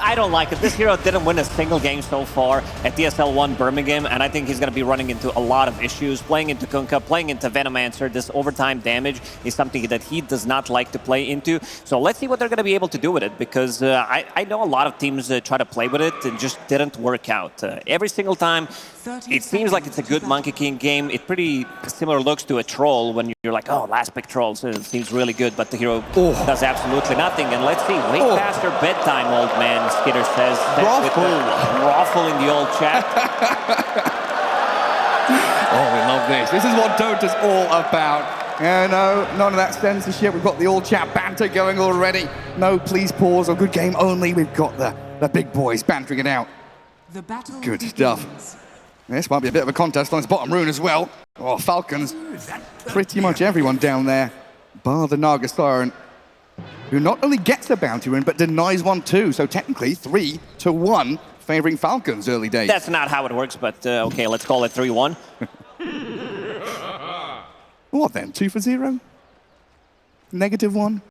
I don't like it. This hero didn't win a single game so far at ESL One Birmingham, and I think he's going to be running into a lot of issues. Playing into Kunkka, playing into Venomancer, this overtime damage is something that he does not like to play into. So let's see what they're going to be able to do with it, because I know a lot of teams try to play with it and just didn't work out. Every single time, it seems like it's a good Monkey King game. It pretty similar looks to a Troll when you're like, oh, last pick Troll, so it seems really good, but the hero does absolutely nothing. And let's see, way past your bedtime, old man, Skitter says. Raffle in the old chat. Oh, we love this. This is what Dota's all about. No, none of that censorship. We've got the all chat banter going already. No, please pause or good game only. We've got the big boys bantering it out. Good stuff. This might be a bit of a contest on his bottom rune as well. Oh, Falcons. Pretty much everyone down there, bar the Naga Siren, who not only gets a bounty rune, but denies one too. So technically 3-1, favoring Falcons early days. That's not how it works, but okay, let's call it 3-1. What then, 2-0? -1?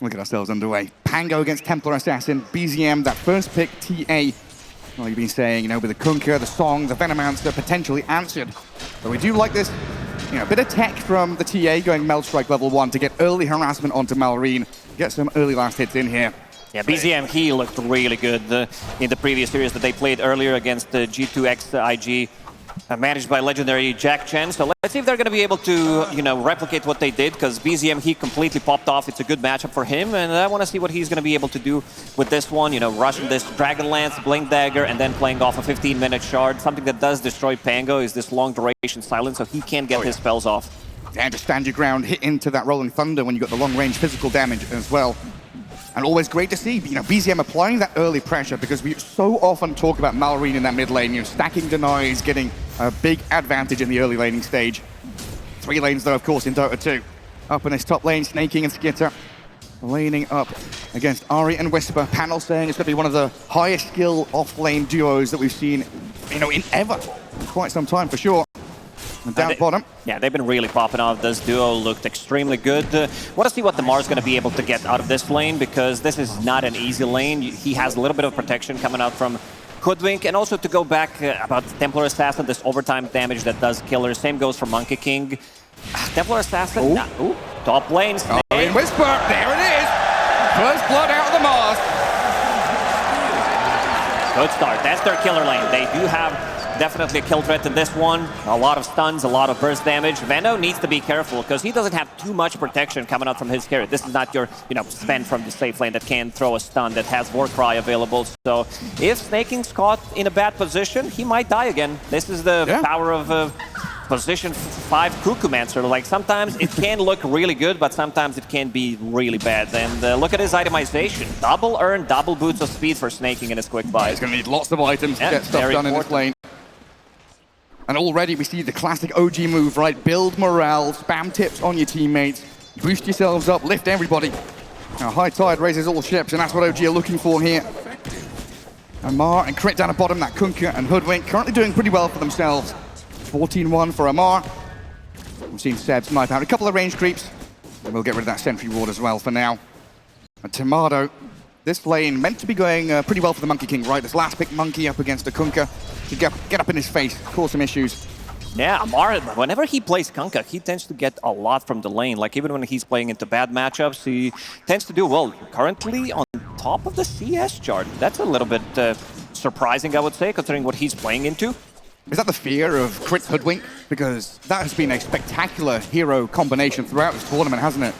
We'll get ourselves underway. Pango against Templar Assassin, BZM, that first pick, TA. Well, you've been saying, you know, with the Kunkka, the Song, the Venomancer potentially answered. But we do like this, you know, a bit of tech from the TA going Meld Strike level 1 to get early harassment onto Malrine, get some early last hits in here. Yeah, BZM, he looked really good in the previous series that they played earlier against the G2X IG, managed by legendary Jack Chen. So let's see if they're going to be able to, you know, replicate what they did, because BZM, he completely popped off. It's a good matchup for him, and I want to see what he's going to be able to do with this one. You know, rushing this Dragon Lance, Blink Dagger, and then playing off a 15-minute shard. Something that does destroy Pango is this long-duration silence, so he can't get his spells off. And to stand your ground, hit into that Rolling Thunder when you got the long-range physical damage as well. And always great to see, you know, BZM applying that early pressure, because we so often talk about Malrine in that mid lane, you know, stacking denies, getting a big advantage in the early laning stage. 3 lanes though, of course, in Dota 2. Up in this top lane, Snaking and Skitter laning up against Ari and Whisper. Panel saying it's going to be one of the highest skill off-lane duos that we've seen, you know, in quite some time for sure. And down bottom. Yeah, they've been really popping off. This duo looked extremely good. Want to see what Damar's going to be able to get out of this lane, because this is not an easy lane. He has a little bit of protection coming out from Hoodwink, and also to go back about Templar Assassin, this overtime damage that does killers. Same goes for Monkey King. Templar Assassin, top lane. In Whisper, there it is. First blood out of the Mars. Good start. That's their killer lane. They do have definitely a kill threat in this one. A lot of stuns, a lot of burst damage. Veno needs to be careful, because he doesn't have too much protection coming out from his carry. This is not your, you know, Sven from the safe lane that can throw a stun, that has Warcry available. So if Snaking's caught in a bad position, he might die again. This is the power of position 5 Cuckoomancer. Like, sometimes it can look really good, but sometimes it can be really bad. And look at his itemization. Double earn, double boots of speed for Snaking in his quick buy. He's going to need lots of items to get stuff done in this lane. And already we see the classic OG move, right? Build morale, spam tips on your teammates, boost yourselves up, lift everybody. Now, high tide raises all ships, and that's what OG are looking for here. Amar and Crit down at bottom, that Kunkka and Hoodwink currently doing pretty well for themselves. 14-1 for Amar. We've seen Seb snipe out a couple of range creeps, and we'll get rid of that sentry ward as well for now. And Tomato, this lane meant to be going pretty well for the Monkey King, right? This last pick Monkey up against the Kunkka to get up in his face, cause some issues. Yeah, Amar, whenever he plays Kunkka, he tends to get a lot from the lane. Like, even when he's playing into bad matchups, he tends to do well. Currently on top of the CS chart. That's a little bit surprising, I would say, considering what he's playing into. Is that the fear of Crit Hoodwink? Because that has been a spectacular hero combination throughout this tournament, hasn't it?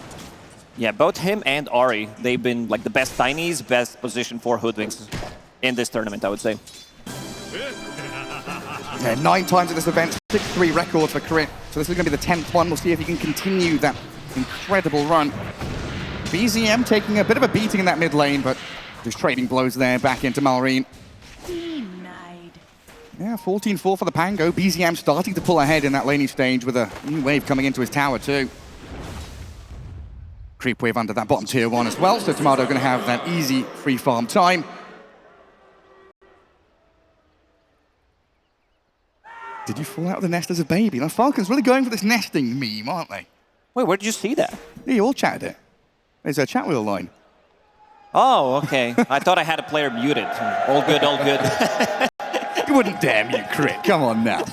Yeah, both him and Ari, they've been like the best Tinies, best position for Hoodwinks in this tournament, I would say. Yeah, 9 times at this event, 6-3 record for Crit. So this is going to be the 10th one. We'll see if he can continue that incredible run. BZM taking a bit of a beating in that mid lane, but just trading blows there back into Malrine. Yeah, 14-4 for the Pango. BZM starting to pull ahead in that laning stage with a new wave coming into his tower too. Creep wave under that bottom tier 1 as well, so Tomato going to have that easy free farm time. Did you fall out of the nest as a baby? Now, Falcons really going for this nesting meme, aren't they? Wait, where did you see that? Yeah, you all chatted it. There's a chat wheel line. Oh, okay. I thought I had a player muted. All good, all good. You wouldn't dare mute Crit. Come on now.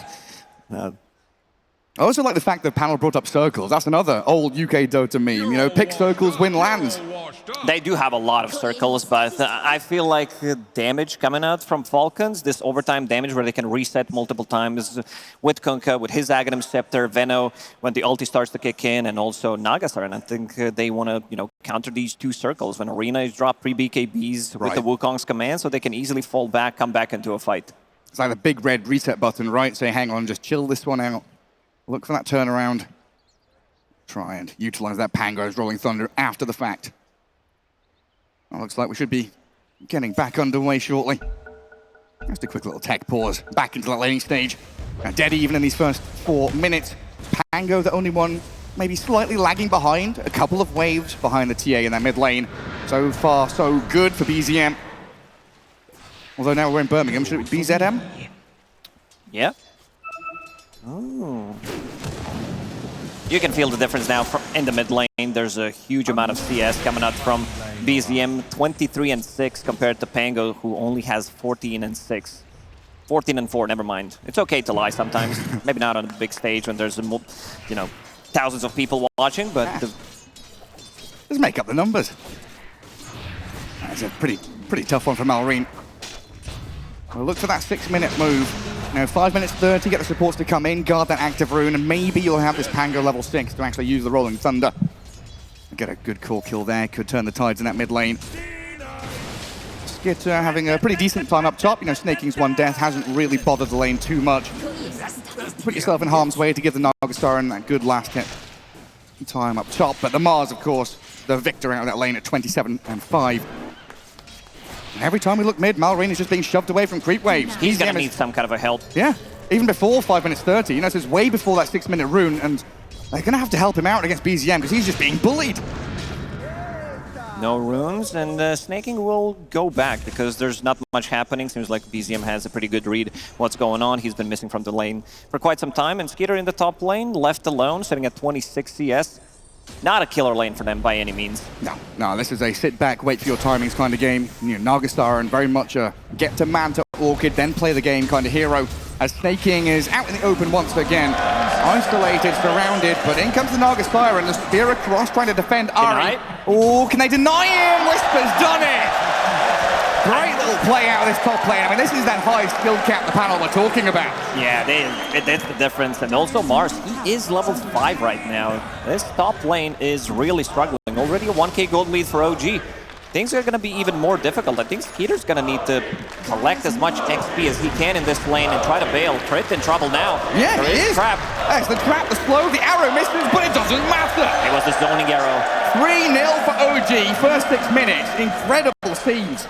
I also like the fact that panel brought up circles. That's another old UK Dota meme. You know, pick circles, win lands. They do have a lot of circles, but I feel like the damage coming out from Falcons, this overtime damage where they can reset multiple times with Kunkka, with his Aghanim Scepter, Veno, when the ulti starts to kick in, and also Nagasar. And I think they want to, counter these two circles. When Arena is dropped pre-BKBs with the Wukong's command, so they can easily fall back, come back into a fight. It's like the big red reset button, right? Say, hang on, just chill this one out. Look for that turnaround. Try and utilize that Pango's Rolling Thunder after the fact. Well, looks like we should be getting back underway shortly. Just a quick little tech pause. Back into that laning stage. Dead even in these first 4 minutes. Pango, the only one maybe slightly lagging behind. A couple of waves behind the TA in that mid lane. So far, so good for BZM. Although now we're in Birmingham, should it be BZM? Yeah. Oh. You can feel the difference now in the mid lane. There's a huge amount of CS coming out from BZM, 23-6 compared to Pango, who only has 14-6. 14-4, never mind. It's okay to lie sometimes. Maybe not on a big stage when there's, thousands of people watching, but... Just make up the numbers. That's a pretty tough one for Malrine. We'll look for that 6-minute move. 5 minutes 30, get the supports to come in, guard that active rune, and maybe you'll have this Pango level 6 to actually use the Rolling Thunder. Get a good core kill there, could turn the tides in that mid lane. Skitter having a pretty decent time up top. Snaking's one death hasn't really bothered the lane too much. Put yourself in harm's way to give the Nagasar and that good last hit time up top. But the Mars, of course, the victor out of that lane at 27-5. And every time we look mid, Malrine is just being shoved away from creep waves. He's going to need some kind of a help. Yeah, even before 5 minutes 30. So it's way before that 6-minute rune, and they're going to have to help him out against BZM because he's just being bullied. No runes, and Snaking will go back because there's not much happening. Seems like BZM has a pretty good read what's going on. He's been missing from the lane for quite some time, and Skitter in the top lane, left alone, sitting at 26 CS. Not a killer lane for them by any means. No, this is a sit back, wait for your timings kind of game. Nagasar and very much a get to man to Orchid, then play the game kind of hero. As Snaking is out in the open once again. Isolated, surrounded, but in comes the Nagasar and the spear across trying to defend Ari. Oh, can they deny him? Whisper's done it! Great little play out of this top lane. I mean, this is that high skill cap the panel we're talking about. Yeah, that's the difference. And also Mars, he is level 5 right now. This top lane is really struggling. Already a 1k gold lead for OG. Things are going to be even more difficult. I think Skitter's going to need to collect as much XP as he can in this lane and try to bail. Crit in trouble now. Yeah, he is. Trap. That's the trap, the slow, the arrow misses, but it doesn't matter. It was the zoning arrow. 3-0 for OG, first 6 minutes. Incredible scenes.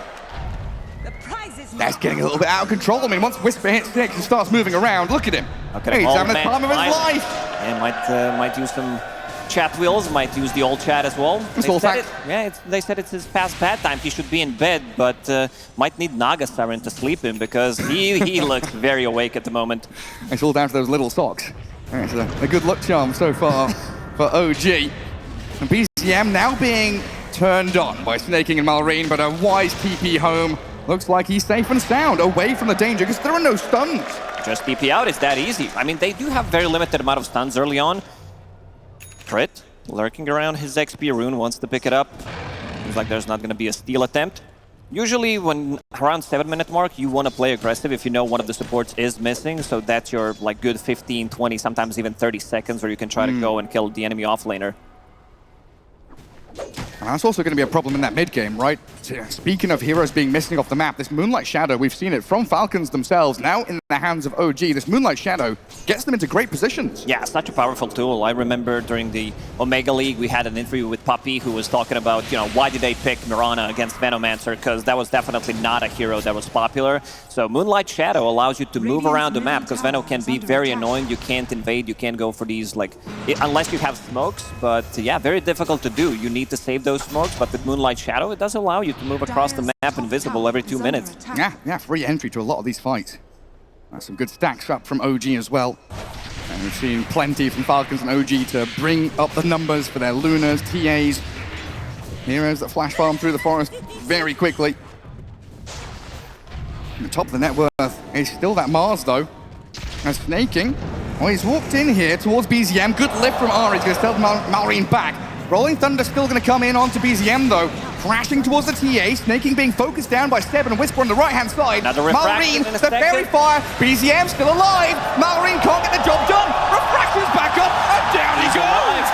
That's getting a little bit out of control. I mean, once Whisper hits 6 and starts moving around, look at him. He's having the time of his life. And might use some chat wheels, might use the old chat as well. They said it's his past bad time. He should be in bed, but might need Nagasar to sleep him because he looks very awake at the moment. It's all down to those little socks. It's a good luck charm so far for OG. And BZM now being turned on by Snaking and Malrine, but a wise TP home. Looks like he's safe and sound, away from the danger, because there are no stuns. Just TP out, it's that easy. I mean, they do have very limited amount of stuns early on. Crit, lurking around his XP rune, wants to pick it up. Seems like there's not going to be a steal attempt. Usually, when around 7-minute mark, you want to play aggressive if you know one of the supports is missing, so that's your good 15, 20, sometimes even 30 seconds where you can try to go and kill the enemy offlaner. And that's also going to be a problem in that mid game, right? Speaking of heroes being missing off the map, this Moonlight Shadow, we've seen it from Falcons themselves, now in the hands of OG. This Moonlight Shadow gets them into great positions. Yeah, such a powerful tool. I remember during the Omega League, we had an interview with Puppy who was talking about, why did they pick Mirana against Venomancer? Because that was definitely not a hero that was popular. So Moonlight Shadow allows you to move around the map, because Veno can be very annoying. You can't invade, you can't go for these, unless you have smokes. But yeah, very difficult to do. You need to save those smokes, but with Moonlight Shadow, it does allow you to move across the map invisible every 2 minutes. Yeah, free entry to a lot of these fights. That's some good stacks up from OG as well. And we've seen plenty from Falcons and OG to bring up the numbers for their Lunars, TAs. Heroes that flash farm through the forest very quickly. And the top of the net worth is still that Mars, though. And Snaking, well, he's walked in here towards BZM. Good lift from Ari. He's going to stealth Malrine back. Rolling Thunder still going to come in onto BZM, though. Crashing towards the TA. Snaking being focused down by Seb and Whisper on the right-hand side. Malrine, the fairy fire. BZM still alive. Malrine can't get the job done. Refraction's back up, and down he goes.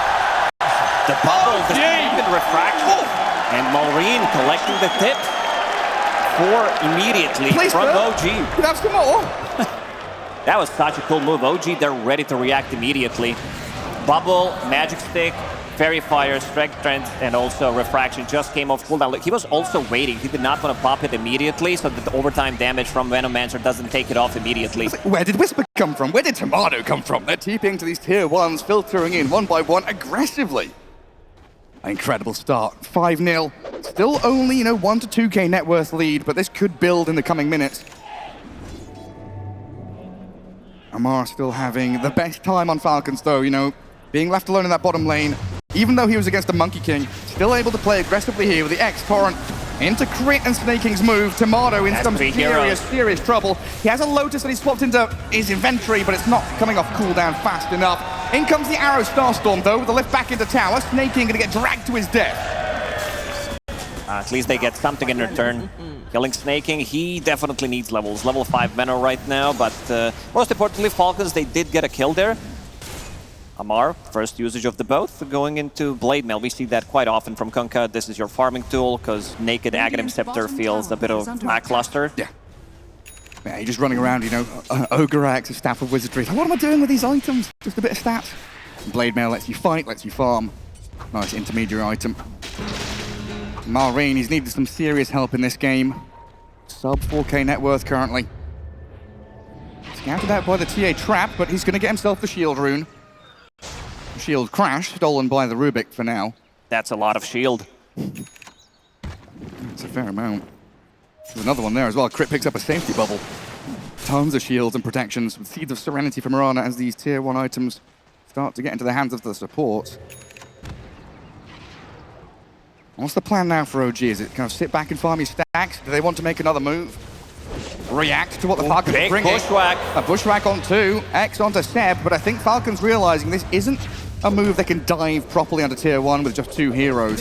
The bubble, the second refraction. And Malrine collecting the tip for immediately from OG. Could have some more. That was such a cool move. OG, they're ready to react immediately. Bubble, Magic Stick, Fairy Fire, Strength Trend, and also Refraction just came off cooldown. Look, he was also waiting. He did not want to pop it immediately so that the overtime damage from Venomancer doesn't take it off immediately. Where did Whisper come from? Where did Tomato come from? They're TPing to these tier 1s, filtering in one by one aggressively. Incredible start. 5-0. Still only, 1 to 2k net worth lead, but this could build in the coming minutes. Amar still having the best time on Falcons, though, being left alone in that bottom lane. Even though he was against the Monkey King, still able to play aggressively here with the X-Torrent into Crit and Snaking's move. Tomato in some serious trouble. He has a Lotus that he swapped into his inventory, but it's not coming off cooldown fast enough. In comes the Arrow Starstorm, though, with the lift back into tower. Snaking going to get dragged to his death. At least they get something in return. Killing Snaking, he definitely needs levels. Level 5 Menno right now, but most importantly, Falcons, they did get a kill there. Amar, first usage of the both, going into Blade Mail. We see that quite often from Kunkka. This is your farming tool, because naked Aghanim Scepter feels a bit of lackluster. Yeah, you're just running around, Ogre Axe, a Staff of Wizardry. What am I doing with these items? Just a bit of stats. Blade Mail lets you fight, lets you farm. Nice intermediary item. Malrine, he's needed some serious help in this game. Sub 4k net worth currently. Scouted out by the TA trap, but he's going to get himself the shield rune. Shield crash, stolen by the Rubik for now. That's a lot of shield. It's a fair amount. There's another one there as well. Crit picks up a safety bubble. Tons of shields and protections with Seeds of Serenity from Mirana as these tier 1 items start to get into the hands of the support. What's the plan now for OG? Is it kind of sit back and farm your stacks? Do they want to make another move? React to what the Falcons are bringing. Bushwhack. A Bushwhack on 2, X onto Seb, but I think Falcons realizing this isn't a move that can dive properly onto tier 1 with just 2 heroes.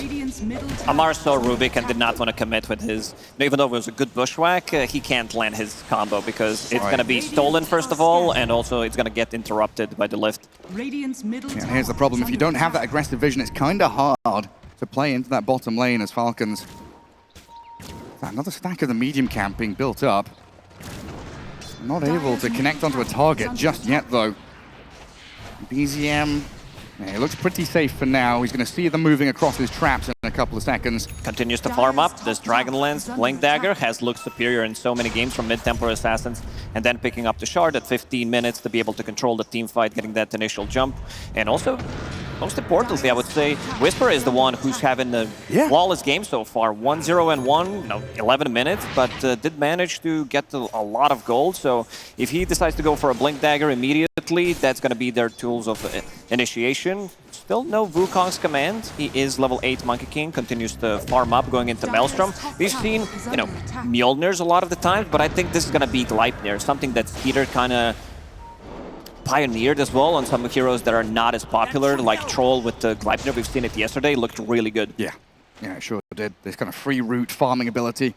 Amar saw Rubik and did not want to commit with his... Even though it was a good Bushwhack, he can't land his combo because it's going to be stolen first of all, and also it's going to get interrupted by the lift. And here's the problem, if you don't have that aggressive vision, it's kind of hard to play into that bottom lane as Falcons. Another stack of the medium camp being built up. Not able to connect onto a target just yet, though. BZM, he looks pretty safe for now. He's going to see them moving across his traps in a couple of seconds. Continues to farm up. This Dragonlance Blink Dagger has looked superior in so many games from mid-tempo Assassins, and then picking up the Shard at 15 minutes to be able to control the team fight, getting that initial jump. And also, most importantly, I would say, Whisper is the one who's having the flawless game so far. 1-0-1, 11 minutes, but did manage to get a lot of gold. So if he decides to go for a Blink Dagger immediately, that's going to be their tools of initiation. Still no Wukong's command. He is level 8 Monkey King, continues to farm up, going into Maelstrom. We've seen, Mjolnirs a lot of the times, but I think this is going to be Gleipnir, something that Peter kind of pioneered as well on some heroes that are not as popular, like Troll with the Gleipnir. We've seen it yesterday, looked really good. Yeah, it sure did. This kind of free route farming ability,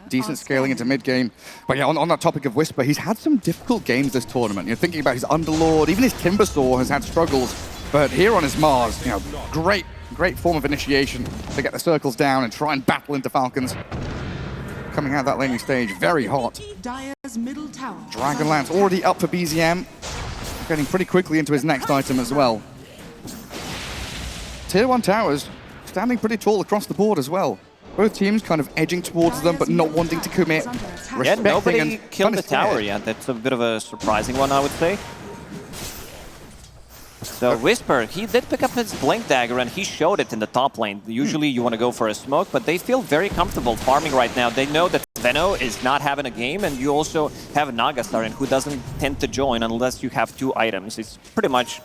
decent scaling into mid-game. But yeah, on that topic of Whisper, he's had some difficult games this tournament. You're thinking about his Underlord, even his Timbersaw has had struggles. But here on his Mars, great form of initiation to get the circles down and try and battle into Falcons. Coming out of that laning stage, very hot. Dragonlance already up for BZM. Getting pretty quickly into his next item as well. Tier 1 towers standing pretty tall across the board as well. Both teams kind of edging towards them, but not wanting to commit. Yeah, nobody killed the tower yet. That's a bit of a surprising one, I would say. So Whisper, he did pick up his Blink Dagger and he showed it in the top lane. Usually you want to go for a smoke, but they feel very comfortable farming right now. They know that Veno is not having a game, and you also have Nagastarin, who doesn't tend to join unless you have 2 items. It's pretty much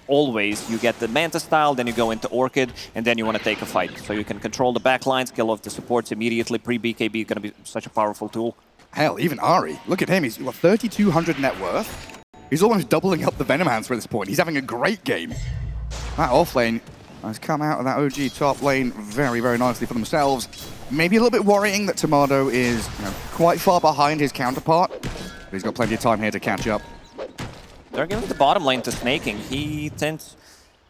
always you get the Manta style, then you go into Orchid, and then you want to take a fight. So you can control the backlines, kill off the supports immediately. Pre-BKB is going to be such a powerful tool. Hell, even Ari, look at him. He's got 3,200 net worth. He's almost doubling up the Venomancer at this point. He's having a great game. That offlane has come out of that OG top lane very, very nicely for themselves. Maybe a little bit worrying that Tomato is quite far behind his counterpart, but he's got plenty of time here to catch up. They're giving the bottom lane to Snaking. He tends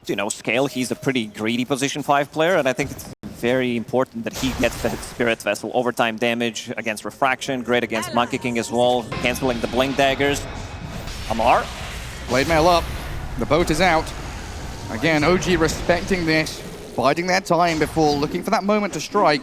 to, scale. He's a pretty greedy position 5 player, and I think it's very important that he gets the Spirit Vessel. Overtime damage against Refraction, great against Monkey King as well, canceling the Blink Daggers. Amar. Blade mail up. The boat is out. Again, OG respecting this, biding their time before looking for that moment to strike.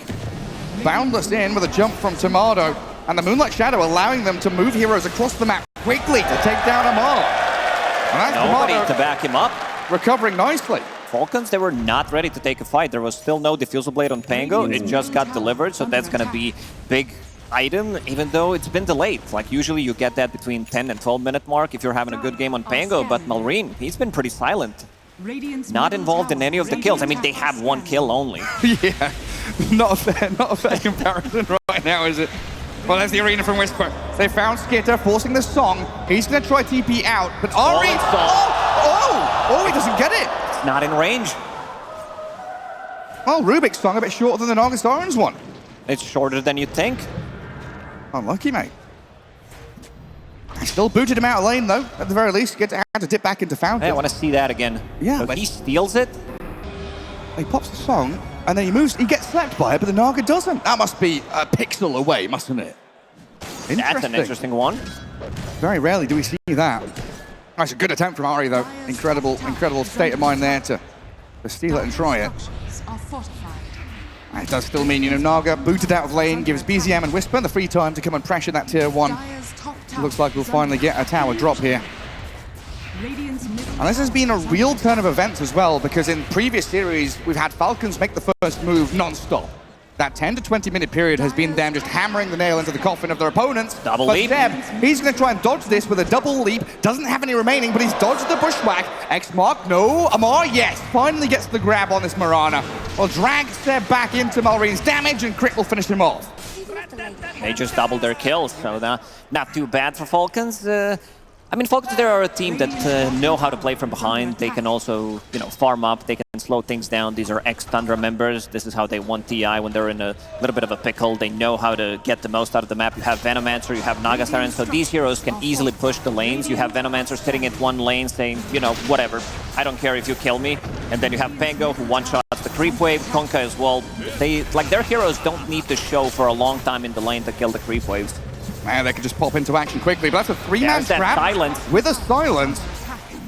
Boundless in with a jump from Tomato, and the Moonlight Shadow allowing them to move heroes across the map quickly to take down Amar. And that's nobody Tomato to back him up. Recovering nicely. Falcons, they were not ready to take a fight. There was still no Diffusal Blade on Pango. It just got delivered, so that's going to be big item, even though it's been delayed. Like, usually you get that between 10 and 12-minute mark if you're having a good game on Pango, but Malrine, he's been pretty silent. Not involved in any of the kills. I mean, they have 1 kill only. Yeah, not a fair comparison right now, is it? Well, there's the arena from Whisper. They found Skitter forcing the song. He's going to try TP out, but Ari... Oh, he doesn't get it. It's not in range. Well, Rubik's song a bit shorter than the August Orange one. It's shorter than you'd think. Unlucky, mate. I still booted him out of lane, though. At the very least, had to dip back into Fountain. Hey, I want to see that again. Yeah, so but he steals it. He pops the song, and then he moves. He gets slapped by it, but the Naga doesn't. That must be a pixel away, mustn't it? That's an interesting one. Very rarely do we see that. That's a good attempt from Ari, though. Incredible state of mind there to steal it and try it. And it does still mean, Naga booted out of lane, gives BZM and Whisper the free time to come and pressure that tier 1. Looks like we'll finally get a tower drop here. And this has been a real turn of events as well, because in previous series, we've had Falcons make the first move non-stop. That 10 to 20 minute period has been them just hammering the nail into the coffin of their opponents. Double leap. Seb, he's going to try and dodge this with a double leap. Doesn't have any remaining, but he's dodged the bushwhack. X-Mark, no. Amar, yes. Finally gets the grab on this Mirana. Will drag Seb back into Malrine's damage, and Crit will finish him off. They just doubled their kills, so not too bad for Falcons. I mean, Falcons, they are a team that know how to play from behind. They can also, farm up. They can slow things down. These are ex-Tundra members. This is how they won TI when they're in a little bit of a pickle. They know how to get the most out of the map. You have Venomancer, you have Nagasiren, so these heroes can easily push the lanes. You have Venomancer sitting at one lane saying, whatever, I don't care if you kill me. And then you have Pango who one-shots the creep wave, Konka as well. Their heroes don't need to show for a long time in the lane to kill the creep waves. Man, they can just pop into action quickly, but that's a 3-man trap silence. With a silence.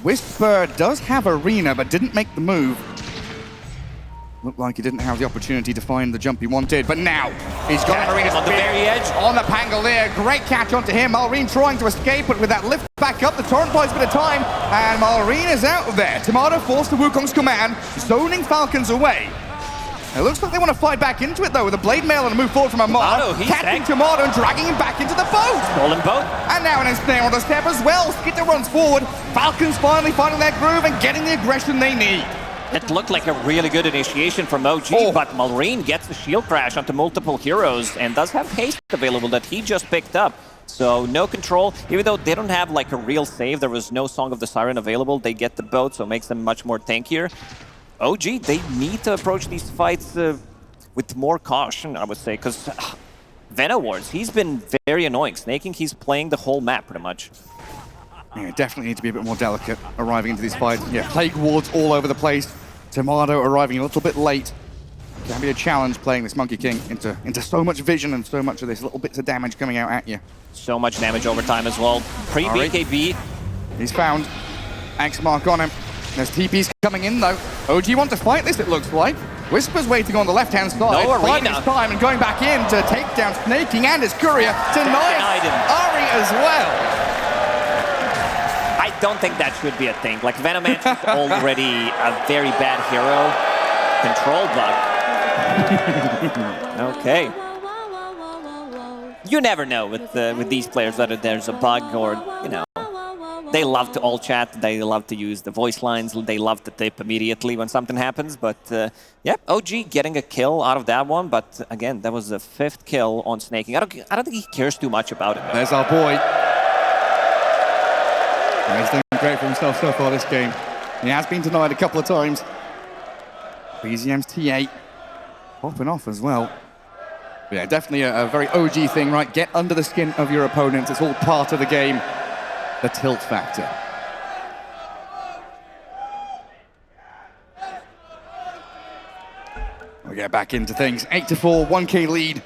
Whisper does have Arena, but didn't make the move. Looked like he didn't have the opportunity to find the jump he wanted, but now he's got an Arena on the very edge. On the Pangolier, great catch onto him. Malrine trying to escape, but with that lift back up, the Torrent buys a bit of time, and Malrine is out of there. Tomato forced to Wukong's command, zoning Falcons away. It looks like they want to fight back into it, though, with a Blade Mail and a move forward from Amar. Catching Tomato and dragging him back into the boat. Stolen boat. And now an ensnare on the step as well. Skitter runs forward. Falcons finally finding their groove and getting the aggression they need. It looked like a really good initiation from OG, but Malrine gets the shield crash onto multiple heroes and does have haste available that he just picked up. So no control, even though they don't have like a real save, there was no Song of the Siren available, they get the boat, so it makes them much more tankier. OG, they need to approach these fights with more caution, I would say, because Vena Wards, he's been very annoying. Snaking, he's playing the whole map pretty much. Yeah, definitely need to be a bit more delicate arriving into these fights. Yeah, Plague Wards all over the place. Tomato arriving a little bit late. Can be a challenge playing this Monkey King into so much vision and so much of this little bits of damage coming out at you. So much damage over time as well. Pre-BKB. He's found. X-Mark on him. There's TPs coming in though. OG want to fight this, it looks like. Whisper's waiting on the left-hand side. No Arena. His time and going back in to take down Snaking and his courier. Denied him. Ari as well. I don't think that should be a thing. Like, Venomancer is already a very bad hero. Control bug. Okay. You never know with these players whether there's a bug or, They love to all chat. They love to use the voice lines. They love to tip immediately when something happens. But yeah, OG getting a kill out of that one. But again, that was the 5th kill on snaking. I don't think he cares too much about it. There's our boy. He's doing great for himself so far this game. He has been denied a couple of times. BZM's T8 popping off as well. But yeah, definitely a very OG thing, right? Get under the skin of your opponents. It's all part of the game. The tilt factor. We get back into things. 8-4, 1K lead.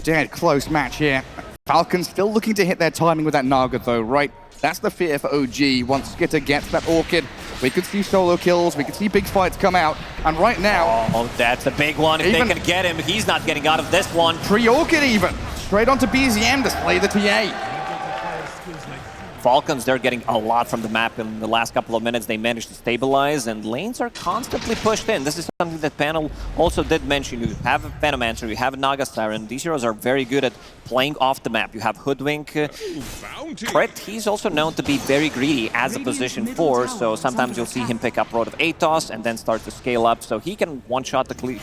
Dead close match here. Falcons still looking to hit their timing with that Naga though, right? That's the fear for OG. Once Skitter gets that Orchid, we could see solo kills, we could see big fights come out. And right now... Oh, that's a big one. If they can get him, he's not getting out of this one. Pre-Orchid even. Straight onto BZM to slay the TA. Falcons, they're getting a lot from the map in the last couple of minutes. They managed to stabilize, and lanes are constantly pushed in. This is something that panel also did mention. You have a Venomancer, you have a Naga Siren. These heroes are very good at playing off the map. You have Hoodwink. Crit, he's also known to be very greedy as a position 4, so sometimes you'll see him pick up Road of Atos and then start to scale up, so he can one-shot the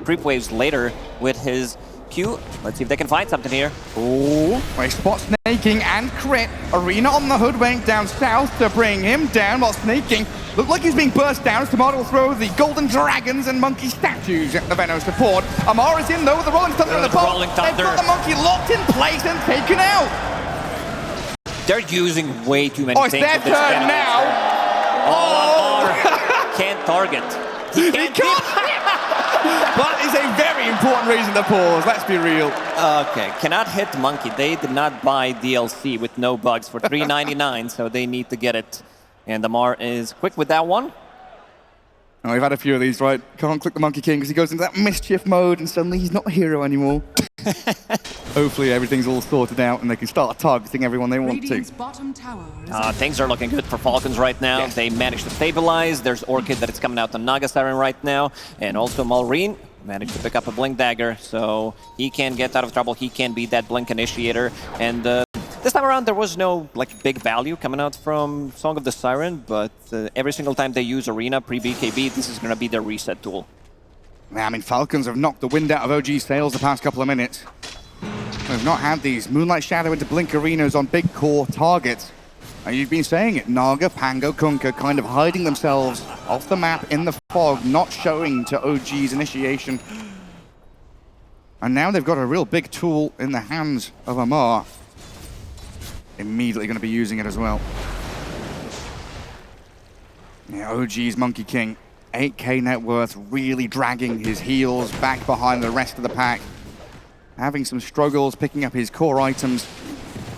creep waves later with his Q. Let's see if they can find something here. Oh, they spot snaking and crit. Arena on the Hoodwink down south to bring him down while snaking. Look like he's being burst down. Tomato will throw the golden dragons and monkey statues at the Venom support. Amar is in though with the Rolling Thunder in the pole. They've got the monkey locked in place and taken out. They're using way too many things. It's their turn now. Oh, can't target. He can't. That is a very important reason to pause, let's be real. Okay, cannot hit Monkey. They did not buy DLC with no bugs for $3.99, so they need to get it. And Amar is quick with that one. Oh, we've had a few of these, right? Can't click the Monkey King because he goes into that mischief mode and suddenly he's not a hero anymore. Hopefully everything's all sorted out and they can start targeting everyone they want to. Things are looking good for Falcons right now. Yes. They managed to stabilize. There's Orchid that is coming out on Naga Siren right now. And also Malrine managed to pick up a Blink Dagger, so he can get out of trouble. He can be that Blink initiator. And this time around, there was no big value coming out from Song of the Siren, but every single time they use Arena pre-BKB, this is going to be their reset tool. I mean, Falcons have knocked the wind out of OG sails the past couple of minutes. We've not had these Moonlight Shadow into Blink Arenas on big core targets. And you've been saying it, Naga, Pango, Kunkka kind of hiding themselves off the map in the fog, not showing to OG's initiation. And now they've got a real big tool in the hands of Amar. Immediately going to be using it as well. Yeah, OG's Monkey King, 8K net worth, really dragging his heels back behind the rest of the pack. Having some struggles picking up his core items.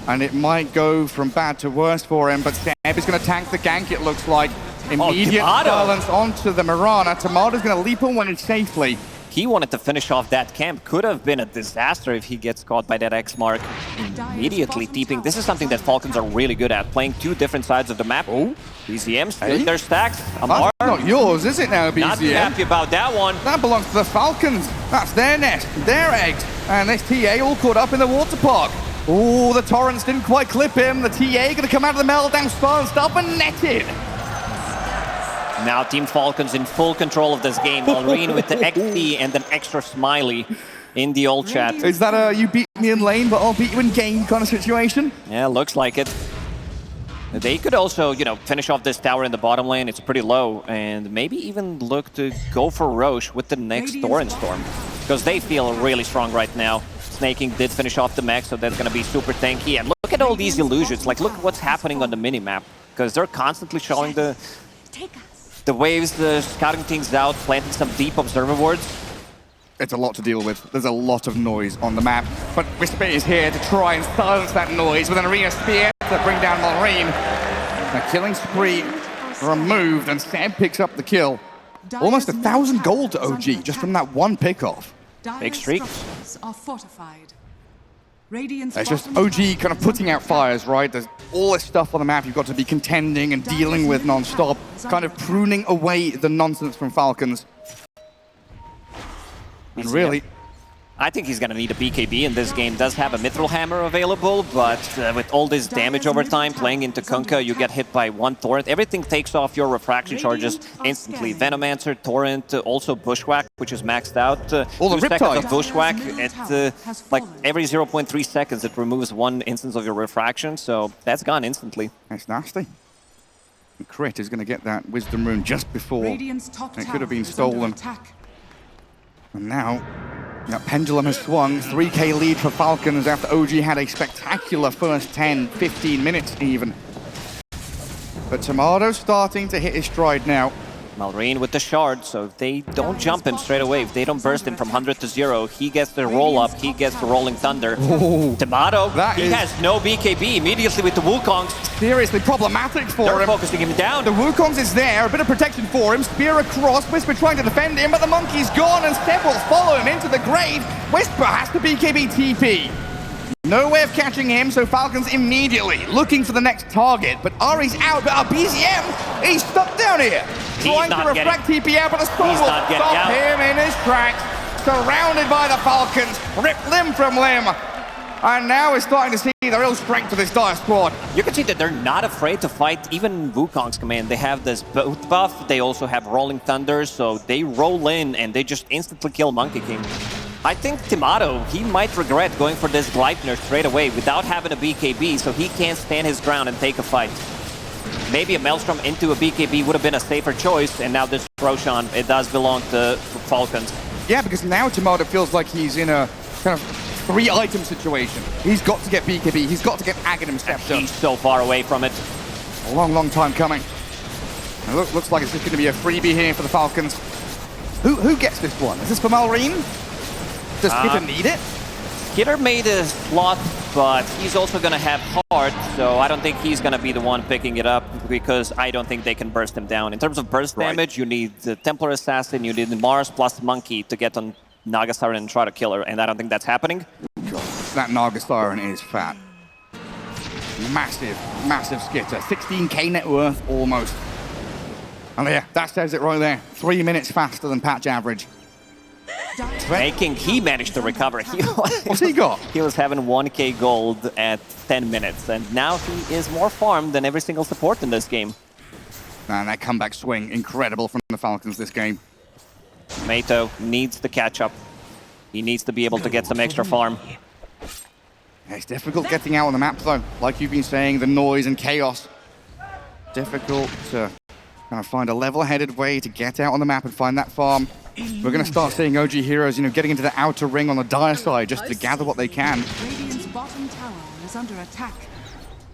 And it might go from bad to worse for him, but Seb is going to tank the gank, it looks like. Immediate balance onto the Mirana. Tomato's going to leap away safely. He wanted to finish off that camp. Could have been a disaster if he gets caught by that X mark. Immediately teeping. This is something that Falcons are really good at, playing 2 different sides of the map. Oh, BZM's doing their stacks. Amar, that's not yours, is it now, BZM? Not happy about that one. That belongs to the Falcons. That's their nest, their eggs. And this TA all caught up in the water park. Oh, the Torrents didn't quite clip him. The TA going to come out of the meltdown spot and stop and netted. Now Team Falcons in full control of this game. Malrine with the XP and an extra smiley in the old chat. Is that a you beat me in lane, but I'll beat you in game kind of situation? Yeah, looks like it. They could also, finish off this tower in the bottom lane. It's pretty low. And maybe even look to go for Roche with the next Torrent Storm. Because they feel really strong right now. Snaking did finish off the mech, so that's going to be super tanky. And look at all these illusions. Look what's happening on the minimap. Because they're constantly showing the waves, scouting things out, planting some deep observer wards. It's a lot to deal with. There's a lot of noise on the map. But Whisper is here to try and silence that noise with an Arena Spear to bring down Malrine. The killing spree removed, and Seb picks up the kill. Almost 1,000 gold to OG just from that one pickoff. Big streak. It's just OG kind of putting out fires, right? There's all this stuff on the map you've got to be contending and dealing with non-stop, kind of pruning away the nonsense from Falcons. And really, I think he's going to need a BKB in this game. Does have a Mithril Hammer available, but with all this damage over time, playing into Kunkka, you get hit by one Torrent. Everything takes off your refraction charges instantly. Venomancer, Torrent, also Bushwhack, which is maxed out. All the Riptide. Of Bushwhack, like every 0.3 seconds, it removes one instance of your refraction, so that's gone instantly. That's nasty. And Crit is going to get that Wisdom Rune just before it could have been stolen. And now, that pendulum has swung. 3K lead for Falcons after OG had a spectacular first 10, 15 minutes even. But Tomato's starting to hit his stride now. Malrine with the shard, so if they don't jump him straight away, if they don't burst him from 100 to 0, he gets the roll up, he gets the rolling thunder. Tomato, he has no BKB immediately with the Wukongs. Seriously problematic for him. They're focusing him down. The Wukongs is there, a bit of protection for him. Spear across, Whisper trying to defend him, but the monkey's gone and Step will follow him into the grave. Whisper has to BKB TP. No way of catching him, so Falcons immediately looking for the next target. But Ari's out, but our BZM, he's stuck down here. Trying to reflect TP out, but the spawn will stop him in his tracks. Surrounded by the Falcons, ripped limb from limb. And now we're starting to see the real strength of this Dire squad. You can see that they're not afraid to fight even Wukong's command. They have this boat buff, they also have Rolling Thunder, so they roll in and they just instantly kill Monkey King. I think Tomato, he might regret going for this Gleipnir straight away without having a BKB, so he can't stand his ground and take a fight. Maybe a Maelstrom into a BKB would have been a safer choice, and now this Roshan, it does belong to Falcons. Yeah, because now Tomato feels like he's in a kind of 3-item situation. He's got to get BKB, he's got to get Aghanim stepped up. He's so far away from it. A long, long time coming. And looks like it's just going to be a freebie here for the Falcons. Who gets this one? Is this for Malrine? Does Skitter need it? Skitter made a slot, but he's also going to have Hard, so I don't think he's going to be the one picking it up, because I don't think they can burst him down. In terms of burst damage, you need the Templar Assassin, you need Mars plus Monkey to get on Naga Siren and try to kill her, and I don't think that's happening. God, that Naga Siren is fat. Massive, massive Skitter. 16k net worth, almost. And yeah, that says it right there. 3 minutes faster than patch average. He managed to recover. What's he got? He was having 1k gold at 10 minutes, and now he is more farmed than every single support in this game. Man, that comeback swing, incredible from the Falcons this game. Mato needs to catch up. He needs to be able to get some extra farm. Yeah, it's difficult getting out on the map, though. Like you've been saying, the noise and chaos. Difficult to kind of find a level-headed way to get out on the map and find that farm. We're going to start seeing OG heroes, getting into the outer ring on the Dire side just to gather what they can. Radiant's bottom tower is under attack.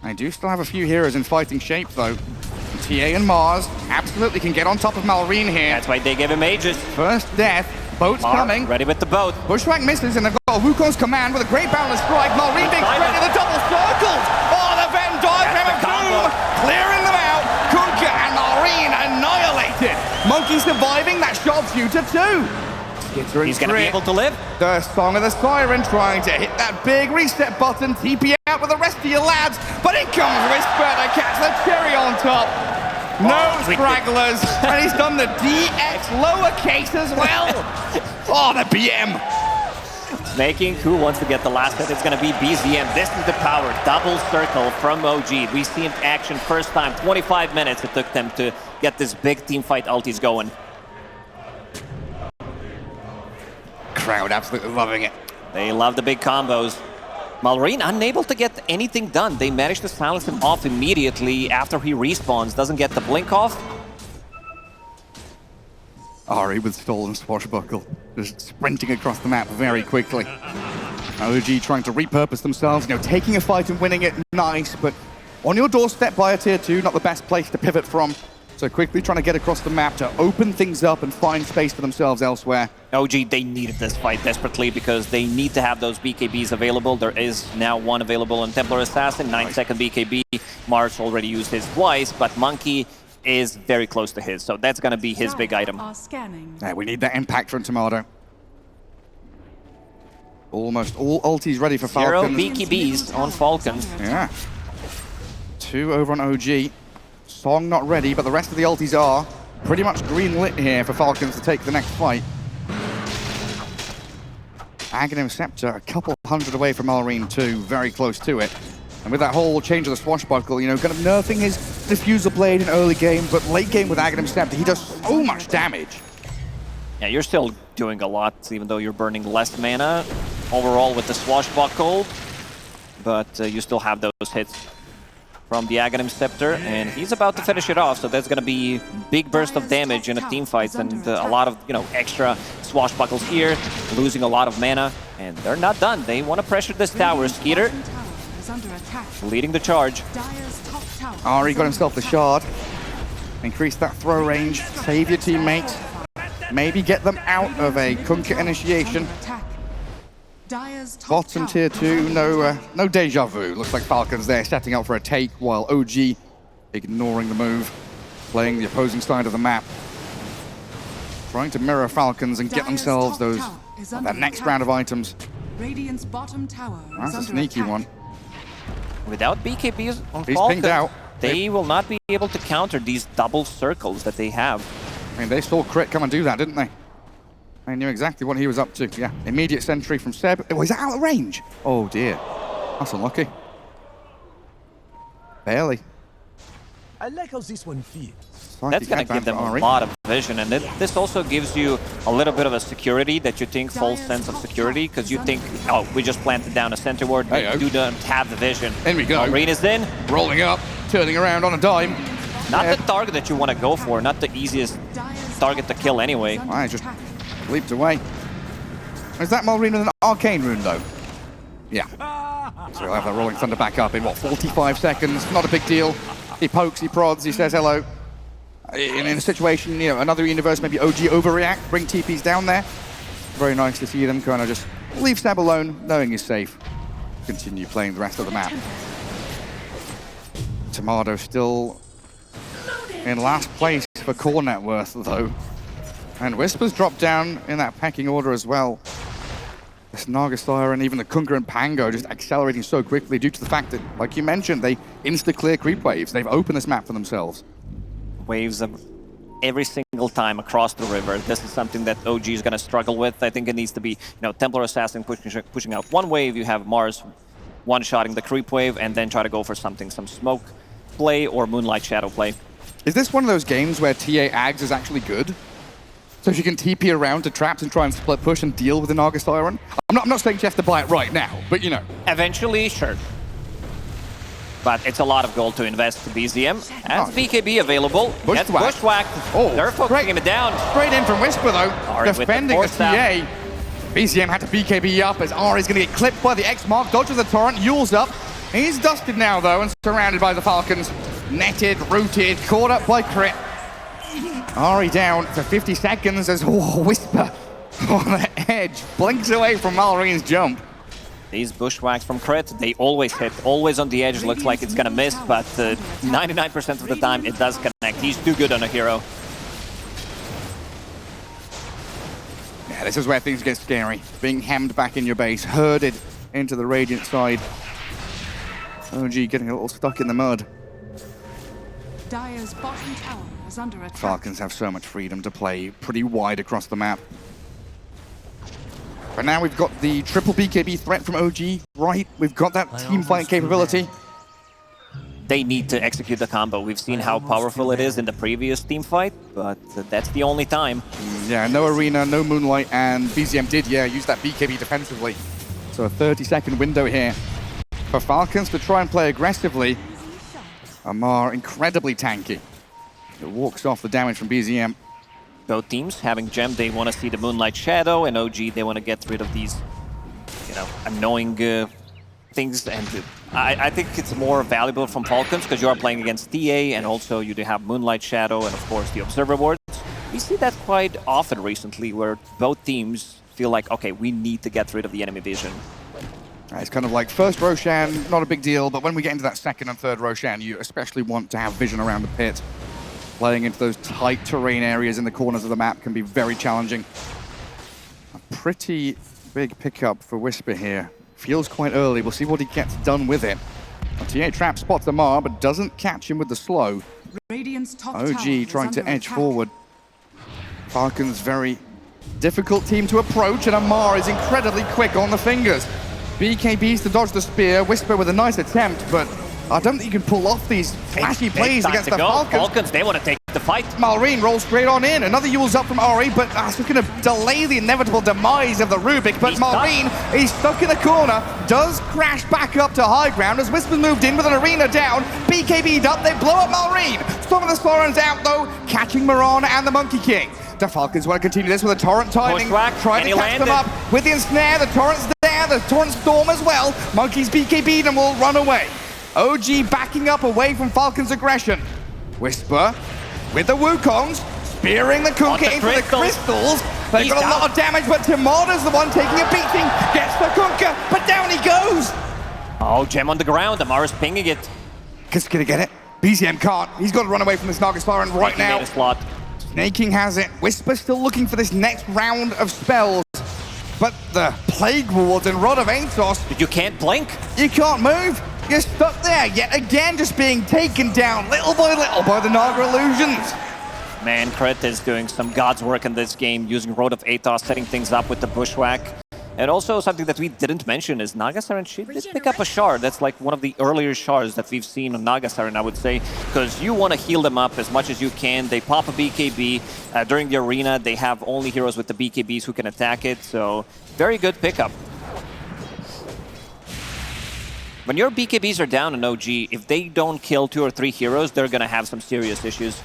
I do still have a few heroes in fighting shape, though. TA and Mars absolutely can get on top of Malrine here. That's why they give him Aegis. First death. Boat's coming. Ready with the boat. Bushwhack misses, and they've got Wukong's command with a great balance strike. Malrine being straight in the double circles. Oh, the Venn diagram of doom. Clearing them out. Kunkka and Malrine annihilated. Monkey surviving that sharpshooter too. He's going to be able to live. The Song of the Siren trying to hit that big reset button. TP out with the rest of your lads. But in comes Whisper to catch the cherry on top. No stragglers. And he's done the DX lowercase as well. Oh, the BM. Making who wants to get the last hit. It's going to be BZM. This is the power. Double circle from OG. We see him action first time. 25 minutes it took them to get this big team fight ultis going. Crowd absolutely loving it. They love the big combos. Malrine unable to get anything done. They managed to silence him off immediately after he respawns. Doesn't get the blink off. Ari with stolen swashbuckle, just sprinting across the map very quickly. OG trying to repurpose themselves, taking a fight and winning it, nice, but on your doorstep by a tier 2, not the best place to pivot from. So quickly trying to get across the map to open things up and find space for themselves elsewhere. OG, they needed this fight desperately because they need to have those BKBs available. There is now one available on Templar Assassin, 9-second BKB. Mars already used his twice, but Monkey is very close to his, so that's going to be his big item. Yeah, we need that impact from Tomato. Almost all ultis ready for Falcons. 0 BKBs on Falcons. Yeah. 2 over on OG. Song not ready, but the rest of the ultis are pretty much green lit here for Falcons to take the next fight. Aghanim Scepter a couple hundred away from Marine too, very close to it. And with that whole change of the swashbuckle, you know, kind of nerfing his diffuser blade in early game, but late game with Aghanim Scepter, he does so much damage. Yeah, you're still doing a lot, even though you're burning less mana overall with the swashbuckle. But you still have those hits from the Aghanim Scepter, and he's about to finish it off, so that's going to be big burst of damage in a team fight, and a lot of, you know, extra swashbuckles here, losing a lot of mana, and they're not done. They want to pressure this tower. Skeeter leading the charge. Ari got himself the shard, increase that throw range, save your teammates, maybe get them out of a Kunkka initiation. Bottom tier 2, no deja vu. Looks like Falcons there setting up for a take, while OG ignoring the move, playing the opposing side of the map, trying to mirror Falcons and get themselves that next round of items. That's a sneaky one. Without BKBs on He's Falcons, pinged out. They will not be able to counter these double circles that they have. I mean, they saw Crit come and do that, didn't they? I knew exactly what he was up to. Yeah, immediate sentry from Seb. Oh, is that out of range? Oh dear, that's unlucky. Barely. I like how this one feels. That's going to give them a lot of vision, and this also gives you a little bit of a security that you think, false sense of security, because you think, oh, we just planted down a center ward, we do not have the vision. In we go. Arena's in. Rolling up, turning around on a dime. Not the target that you want to go for, not the easiest target to kill anyway. I just leaped away. Is that Mulreen with an arcane rune, though? Yeah. So he'll have that Rolling Thunder back up in, what, 45 seconds? Not a big deal. He pokes, he prods, he says hello. In a situation, you know, another universe, maybe OG overreact, bring TPs down there. Very nice to see them kind of just leave Seb alone, knowing he's safe. Continue playing the rest of the map. Tomato still in last place for core net worth, though. And Whisper's dropped down in that pecking order as well. This Naga Siren, even the Kunkka and Pango just accelerating so quickly due to the fact that, like you mentioned, they insta-clear creep waves. They've opened this map for themselves. Waves of every single time across the river. This is something that OG is going to struggle with. I think it needs to be, you know, Templar Assassin pushing out one wave. You have Mars one-shotting the creep wave, and then try to go for something, some smoke play or Moonlight Shadow play. Is this one of those games where TA Ags is actually good? So she can TP around to traps and try and split push and deal with the Naga Siren? I'm not saying you have to buy it right now, but you know. Eventually, sure. But it's a lot of gold to invest to BZM. That's BKB available. That's bushwhacked. Oh, they're focusing him down. Straight in from Whisper, though. Ari defending the TA. BZM had to BKB up as Ari's going to get clipped by the X-Mark. Dodges the Torrent, Yule's up. He's dusted now, though, and surrounded by the Falcons. Netted, rooted, caught up by Crit. Ari down for 50 seconds as Whisper on the edge. Blinks away from Malreen's jump. These bushwhacks from Crit, they always hit, always on the edge. Looks like it's gonna miss, but 99% of the time it does connect. He's too good on a hero. Yeah, this is where things get scary. Being hemmed back in your base, herded into the Radiant side. OG getting a little stuck in the mud. Dire's bottom tower is under attack. Falcons have so much freedom to play pretty wide across the map. But now we've got the triple BKB threat from OG, right? We've got that team fight capability. They need to execute the combo. We've seen how powerful it is in the previous team fight, but that's the only time. Yeah, no Arena, no Moonlight, and BZM did, use that BKB defensively. So a 30-second window here for Falcons to try and play aggressively. Amar incredibly tanky. It walks off the damage from BZM. Both teams having Gem, they want to see the Moonlight Shadow, and OG, they want to get rid of these, you know, annoying things. And I think it's more valuable from Falcons because you are playing against TA, and also you do have Moonlight Shadow, and of course the Observer wards. We see that quite often recently, where both teams feel like, okay, we need to get rid of the enemy vision. It's kind of like first Roshan, not a big deal, but when we get into that second and third Roshan, you especially want to have vision around the pit. Playing into those tight terrain areas in the corners of the map can be very challenging. A pretty big pickup for Whisper here. Feels quite early. We'll see what he gets done with it. TA Trap spots Amar, but doesn't catch him with the slow. Radiant's top OG trying to edge forward. Falcons very Difficult team to approach, and Amar is incredibly quick on the fingers. BKB's to dodge the spear, Whisper with a nice attempt, but I don't think you can pull off these flashy plays against the Falcons. They want to take the fight. Malrine rolls straight on in. Another Yule's up from Ori, but that's just going to delay the inevitable demise of the Rubik. But Malrine, he's stuck in the corner, does crash back up to high ground as Whisper's moved in with an arena down. BKB'd up, they blow up Malrine. Storm of the Sporans out though, catching Moran and the Monkey King. The Falcons want to continue this with a Torrent timing, trying to catch them up with the ensnare. The Torrent's there, the Torrent Storm as well. Monkey's BKB'd and will run away. OG backing up away from Falcon's aggression. Whisper with the Wukongs, spearing the Kunkka into the crystals. They've got a lot of damage, but Timada's the one taking a beating. Gets the Kunkka, but down he goes. Oh, gem on the ground. Amara's pinging it. Kiss gonna get it. BZM can't. He's got to run away from this Naga Siren right now. Snaking has it. Whisper still looking for this next round of spells. But the Plague Wards and Rod of Aethos. But you can't blink. You can't move. You're stuck there, yet again just being taken down little by the Naga Illusions. Man, Crit is doing some God's work in this game, using Rod of Aethos, setting things up with the Bushwhack. And also something that we didn't mention is Naga Siren, she did pick up a shard. That's like one of the earlier shards that we've seen on Naga Siren, I would say, because you want to heal them up as much as you can. They pop a BKB. During the arena, they have only heroes with the BKBs who can attack it, so very good pickup. When your BKBs are down in OG, if they don't kill 2 or 3 heroes, they're going to have some serious issues.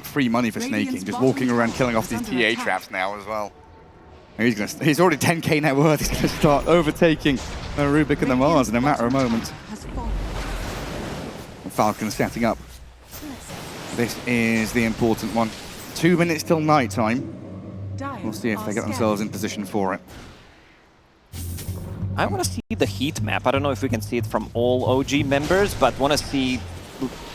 Free money for Snaking, just walking around killing off these TA traps now as well. He's already 10k net worth, he's going to start overtaking the Rubik and the Mars in a matter of moments. Falcons setting up. This is the important one. 2 minutes till night time. We'll see if they get themselves in position for it. I want to see the heat map. I don't know if we can see it from all OG members, but want to see...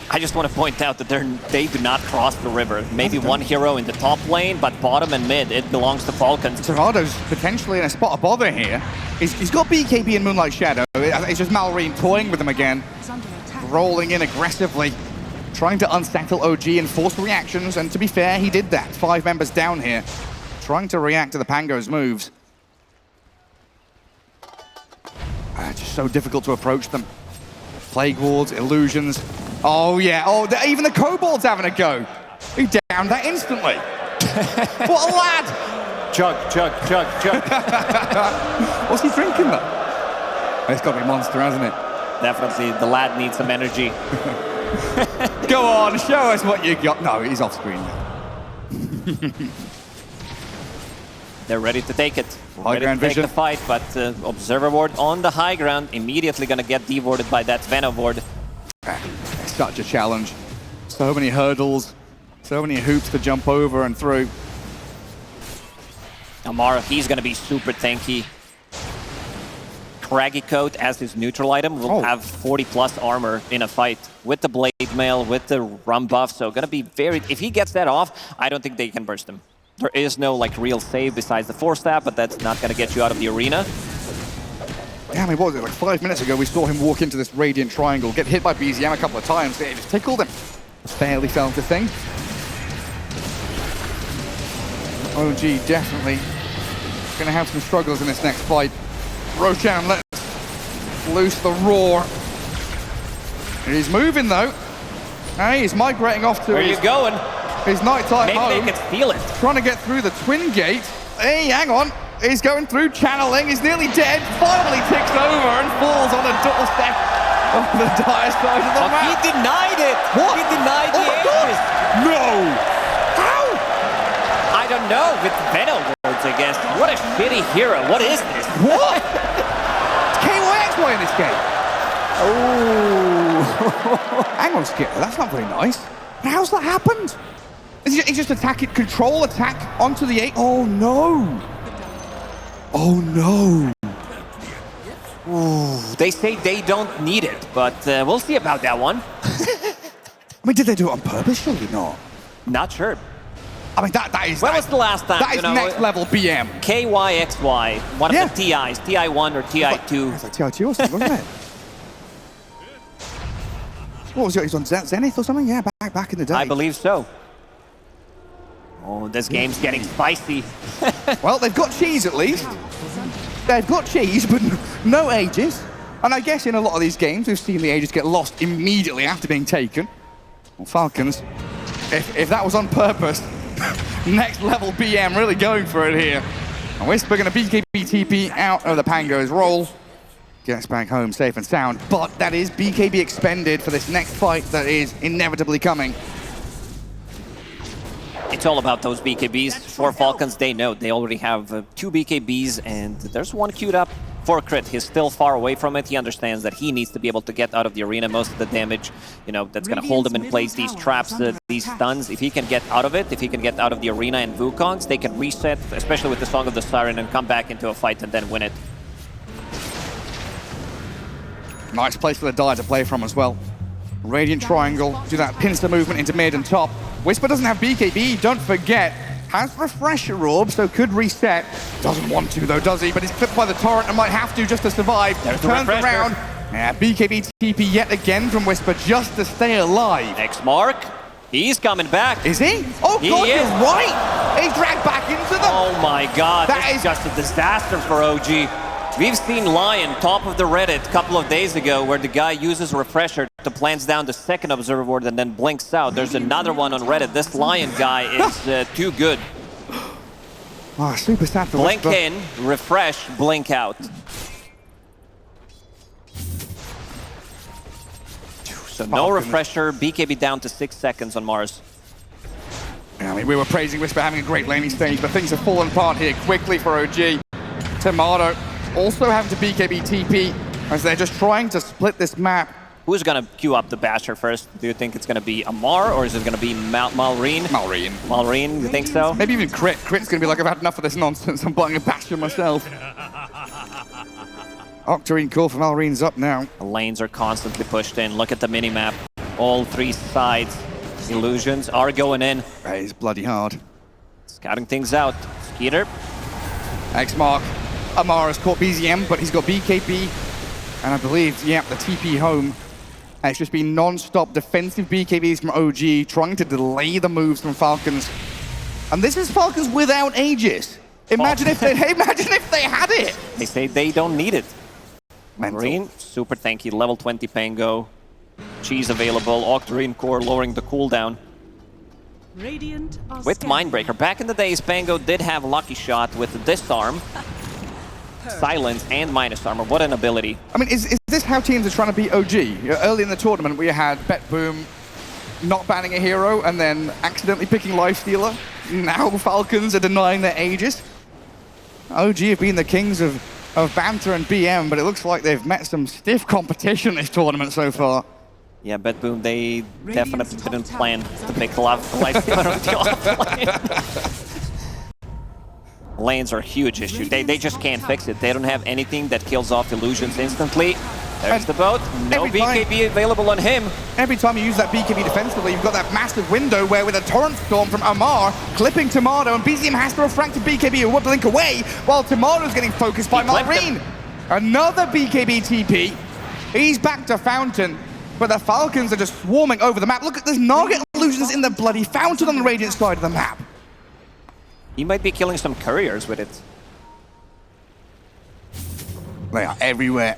I just want to point out that they do not cross the river. Maybe one hero in the top lane, but bottom and mid, it belongs to Falcons. Tirado's potentially in a spot of bother here. He's got BKB and Moonlight Shadow. It's just Malrine toying with him again. Rolling in aggressively. Trying to unsettle OG and force reactions, and to be fair, he did that. 5 members down here. Trying to react to the Pango's moves. Just so difficult to approach them. Plague Wards, Illusions. Oh yeah, even the Kobold's having a go. He downed that instantly. What a lad! Chug. What's he drinking though? It's got to be Monster, hasn't it? Definitely, the lad needs some energy. Go on, show us what you got. No, he's off screen now. They're ready to take it. High ground vision. Take the fight, but Observer Ward on the high ground, immediately going to get devorded by that Venom Ward. Such a challenge. So many hurdles, so many hoops to jump over and through. Amara, he's going to be super tanky. Craggy Coat as his neutral item will have 40+ armor in a fight with the Blade Mail, with the Rum buff, so going to be very... If he gets that off, I don't think they can burst him. There is no like real save besides the Force Stab, but that's not going to get you out of the arena. Damn, what was it? Like 5 minutes ago, we saw him walk into this Radiant Triangle, get hit by BZM a couple of times. It just tickled him. Fairly felt a thing. OG definitely going to have some struggles in this next fight. Roshan lets loose the roar. He's moving though. Hey, he's migrating off to his nighttime home. Maybe they can feel it. Trying to get through the Twin Gate. Hey, hang on. He's going through channeling. He's nearly dead. Finally ticks over and falls on the doorstep of the dire side of the map. He denied it. What? He denied the Aegis. No. How? I don't know. With Venom words, I guess. What a shitty hero. What is this? What? It's KYXY in this game. Oh. Hang on, Skip. That's not very nice. How's that happened? He's just attacking, control attack onto the 8. Oh no. Oh no. Ooh, they say they don't need it, but we'll see about that one. I mean, did they do it on purpose? Surely not. Not sure. I mean, that is... When was the last time? That is next level BM. KYXY, one of the TIs, TI1 or TI2. It's like TI2 or something, wasn't it? What was it? He's on Zenith or something? Yeah, back in the day. I believe so. Oh, this game's getting spicy. Well, they've got cheese at least. They've got cheese, but no Aegis. And I guess in a lot of these games, we've seen the Aegis get lost immediately after being taken. Well, Falcons, if that was on purpose, next level BM really going for it here. And Whisper going to BKB TP out of the Pango's roll. Gets back home safe and sound. But that is BKB expended for this next fight that is inevitably coming. It's all about those BKBs. For Falcons, they know they already have 2 BKBs, and there's one queued up for Crit. He's still far away from it. He understands that he needs to be able to get out of the arena. Most of the damage, you know, that's going to hold him in place. These traps, these stuns, if he can get out of it, if he can get out of the arena and Wukongs, they can reset, especially with the Song of the Siren, and come back into a fight and then win it. Nice place for the Dire to play from as well. Radiant Triangle, do that pincer movement into mid and top. Whisper doesn't have BKB, don't forget. Has Refresher Orb, so could reset. Doesn't want to though, does he? But he's clipped by the Torrent and might have to just to survive. There's Turns the around. Yeah, BKB TP yet again from Whisper just to stay alive. Next mark. He's coming back. Is he? Oh God, you're right! He's dragged back into them! Oh my God, That this is just a disaster for OG. We've seen Lion top of the Reddit a couple of days ago where the guy uses Refresher to plants down the second Observer Ward and then blinks out. There's another one on Reddit. This Lion guy is too good. Oh, super sad for Blink Whisper. in, refresh, blink out. So no Refresher, BKB down to 6 seconds on Mars. I mean, we were praising Whisper having a great laning stage, but things have fallen apart here quickly for OG. Tomato also having to BKB TP as they're just trying to split this map. Who's going to queue up the Basher first? Do you think it's going to be Amar or is it going to be Malrine? Malrine, you think so? Maybe even Crit. Crit's going to be like, I've had enough of this nonsense. I'm buying a Bastion myself. Octarine call for Malrine's up now. The lanes are constantly pushed in. Look at the minimap. All 3 sides. Illusions are going in. That is bloody hard. Scouting things out. Skeeter. X-Mark. Amar has caught BZM, but he's got BKB. And I believe, yeah, the TP home. And it's just been non-stop defensive BKBs from OG, trying to delay the moves from Falcons. And this is Falcons without Aegis. Imagine if they had it. They say they don't need it. Mental. Marine, super tanky, level 20 Pango. Cheese available, Octarine core lowering the cooldown. Radiant are With scanning. Mindbreaker. Back in the days, Pango did have Lucky Shot with Disarm, Silence, and Minus Armor. What an ability. I mean, is this how teams are trying to beat OG? Early in the tournament, we had BetBoom not banning a hero and then accidentally picking Lifestealer. Now Falcons are denying their Aegis. OG have been the kings of banter and BM, but it looks like they've met some stiff competition this tournament so far. Yeah, BetBoom, they definitely didn't plan to pick Lifestealer of the offlane. Lanes are a huge issue. They just can't fix it. They don't have anything that kills off illusions instantly. There's the boat. No BKB available on him. Every time you use that BKB defensively, you've got that massive window where with a Torrent Storm from Amar, clipping Tomato, and BZM has to refract a BKB and blink away, while Tomato's getting focused by Malrine. Another BKB TP. He's back to Fountain, but the Falcons are just swarming over the map. Look at this Nugget illusions in the bloody Fountain on the Radiant side of the map. He might be killing some couriers with it. They are everywhere.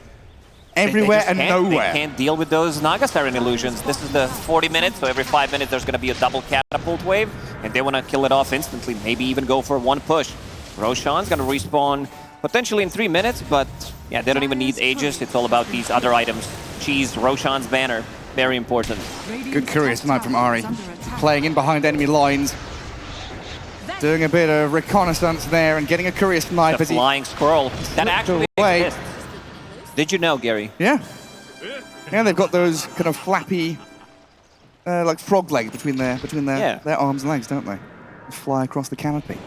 Everywhere and nowhere. They can't deal with those Naga Siren illusions. This is the 40 minutes, so every 5 minutes there's going to be a double catapult wave, and they want to kill it off instantly, maybe even go for one push. Roshan's going to respawn potentially in 3 minutes, but yeah, they don't even need Aegis. It's all about these other items. Cheese, Roshan's banner, very important. Good courier snipe from Ari. Playing in behind enemy lines. Doing a bit of reconnaissance there and getting a courier snipe The as he flying scroll. That actually away. exists. Did you know, Gary? Yeah. Yeah, they've got those kind of flappy, like frog legs between their arms and legs, don't they? They fly across the canopy.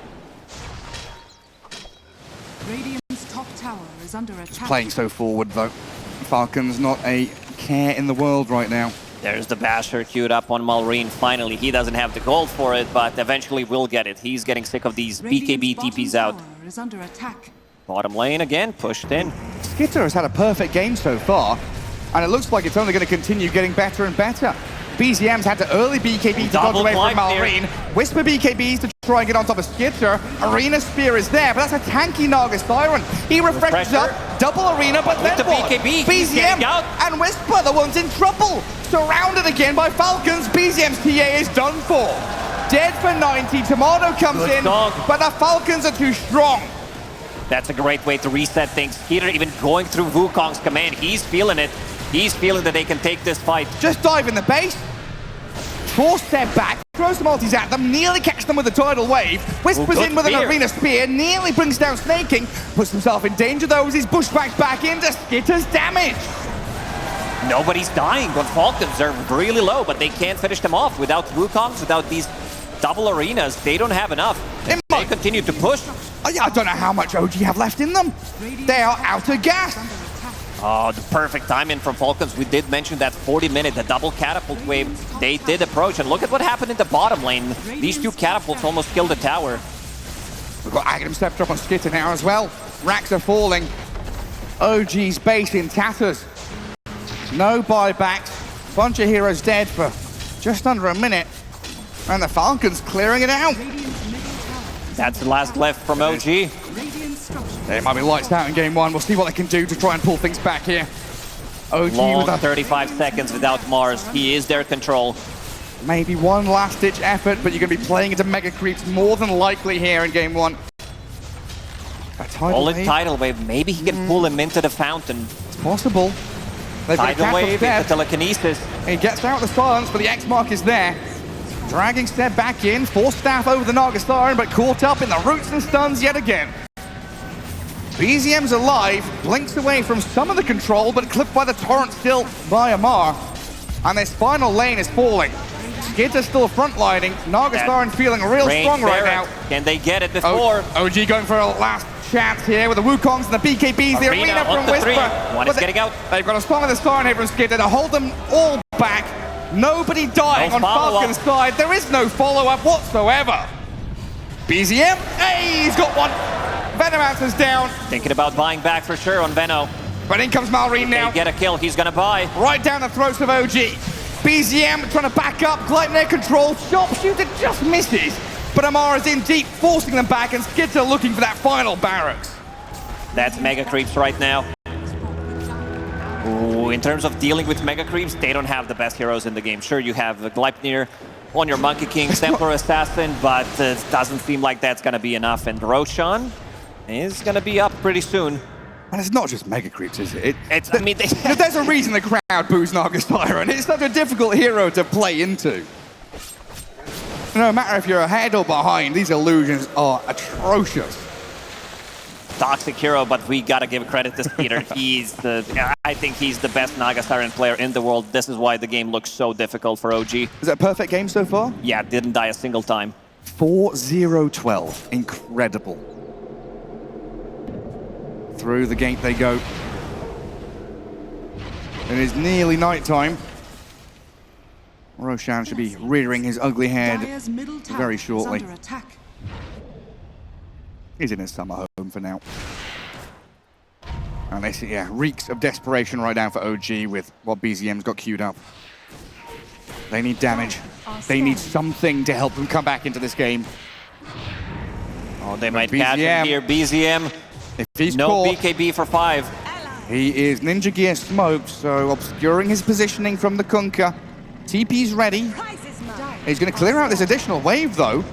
Radiant's top tower is under attack. Playing so forward, though. Falcons not a care in the world right now. There's the Basher queued up on Malrine. Finally, he doesn't have the gold for it, but eventually will get it. He's getting sick of these BKB TPs out. Is under attack. Bottom lane again, pushed in. Skitter has had a perfect game so far, and it looks like it's only going to continue getting better and better. BZM's had to early BKB to dodge away from Malrine. Whisper BKBs to try and get on top of Skitter. Arena Spear is there, but that's a tanky Naga Siren. He refreshes up, double Arena, but then the what? BKB, BZM and Whisper, the one's in trouble. Surrounded again by Falcons. BZM's TA is done for. Dead for 90, Tomato comes in, but the Falcons are too strong. That's a great way to reset things. Skeeter even going through Wukong's command. He's feeling it. He's feeling that they can take this fight. Just dive in the base. 4-step back, throws some ultis at them, nearly catch them with a tidal wave. Whispers in with an Arena Spear, nearly brings down Snaking. Puts himself in danger though as he's bushwhacked back into Skitter's damage. Nobody's dying, but Falcons are really low, but they can't finish them off without Wukongs, without these double arenas. They don't have enough. They continue to push. I don't know how much OG have left in them. They are out of gas. Oh, the perfect timing from Falcons. We did mention that 40-minute, the double catapult wave. They did approach, and look at what happened in the bottom lane. These two catapults almost killed the tower. We've got Aghanim Scepter up on Skitter now as well. Racks are falling. OG's base in tatters. No buybacks. Bunch of heroes dead for just under a minute. And the Falcons clearing it out. That's the last left from OG. It might be lights out in game one. We'll see what they can do to try and pull things back here. OG Long with 35 seconds without Mars. He is their control. Maybe one last-ditch effort, but you're going to be playing into Mega Creeps more than likely here in game one. All in tidal wave. Maybe he can pull him into the fountain. It's possible. Tidal wave into telekinesis. He gets out the silence, but the X mark is there. Dragging Step back in, force staff over the Naga Siren, but caught up in the roots and stuns yet again. BZM's alive, blinks away from some of the control, but clipped by the torrent still by Amar. And this final lane is falling. Skitter's still frontlining. Naga Siren feeling real strong right now. Can they get it before? OG going for a last chance here with the Wukongs and the BKBs. The Arena from Whisper. One is getting out. They've got a spawn of the Siren here from Skitter to hold them all back. Nobody dying on Falcon's side. There is no follow-up whatsoever. BZM, hey, he's got one. Venomancer's down. Thinking about buying back for sure on Veno. But in comes Malrine now. They get a kill, he's gonna buy. Right down the throats of OG. BZM trying to back up, Gleipnir control, sharpshooter just misses. But Amar is in deep, forcing them back, and Skitter looking for that final barracks. That's Mega Creeps right now. Ooh, in terms of dealing with Mega Creeps, they don't have the best heroes in the game. Sure, you have Gleipnir on your Monkey King, Templar Assassin, but it doesn't seem like that's gonna be enough. And Roshan is gonna be up pretty soon. And it's not just Mega Creeps, is it? I mean, there's a reason the crowd boos Naga Siren. It's such a difficult hero to play into. No matter if you're ahead or behind, these illusions are atrocious. Toxic hero, but we gotta give credit to Skeeter. I think he's the best Naga Siren player in the world. This is why the game looks so difficult for OG. Is that a perfect game so far? Yeah, didn't die a single time. 4-0-12. Incredible. Through the gate they go. It is nearly nighttime. Roshan should be rearing his ugly head very shortly. He's in his summer home for now. And this, yeah, reeks of desperation right now for OG with what BZM's got queued up. They need damage. They need something to help them come back into this game. Oh, they might catch him here. BZM. If he's no caught, BKB for 5. He is Ninja Gear smoked, so obscuring his positioning from the Kunkka. TP's ready. He's going to clear out this additional wave, though.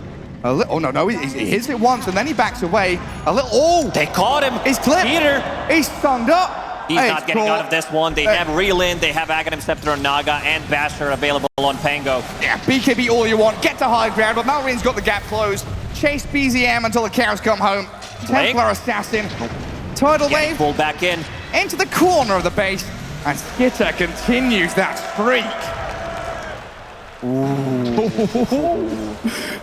Oh, no, he hits it once, and then he backs away. They caught him. He's clipped. Peter. He's stunned up. He's not getting out of this one. They have Relin, they have Aghanim Scepter on Naga, and Basher available on Pango. Yeah, BKB all you want. Get to high ground, but Malrine's got the gap closed. Chase BZM until the cows come home. Templar Assassin. Tidal wave. Pulled back in. Into the corner of the base. And Skitter continues that streak. Ooh.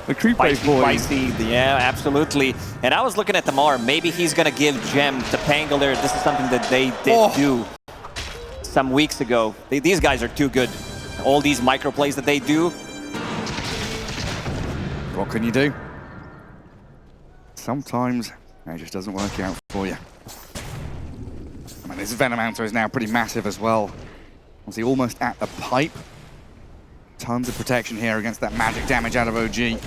The creep base boy. Spicy, yeah, absolutely. And I was looking at the Mar. Maybe he's going to give Gem to Pangolier. This is something that they did do some weeks ago. These guys are too good. All these micro plays that they do. What can you do? Sometimes it just doesn't work out for you. I mean, this Venomancer is now pretty massive as well. Was he almost at the pipe? Tons of protection here against that magic damage out of OG.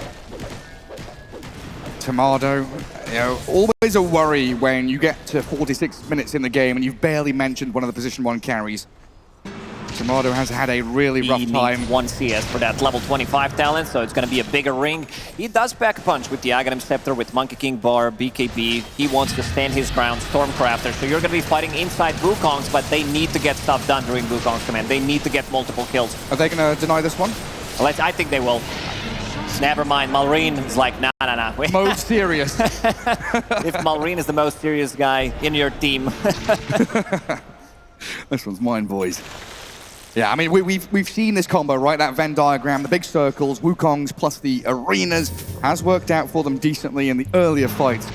Tomato, you know, always a worry when you get to 46 minutes in the game and you've barely mentioned one of the position 1 carries. Tomato has had a really rough time. 1 CS for that level 25 talent, so it's going to be a bigger ring. He does pack a punch with the Aghanim Scepter, with Monkey King Bar, BKB. He wants to stand his ground, Stormcrafter. So you're going to be fighting inside Wukongs, but they need to get stuff done during Wukong's command. They need to get multiple kills. Are they going to deny this one? I think they will. Never mind, Malrine is like, nah. Most serious. If Malrine is the most serious guy in your team. This one's mine, boys. Yeah, I mean, we've seen this combo, right? That Venn diagram, the big circles, Wukongs plus the arenas has worked out for them decently in the earlier fights.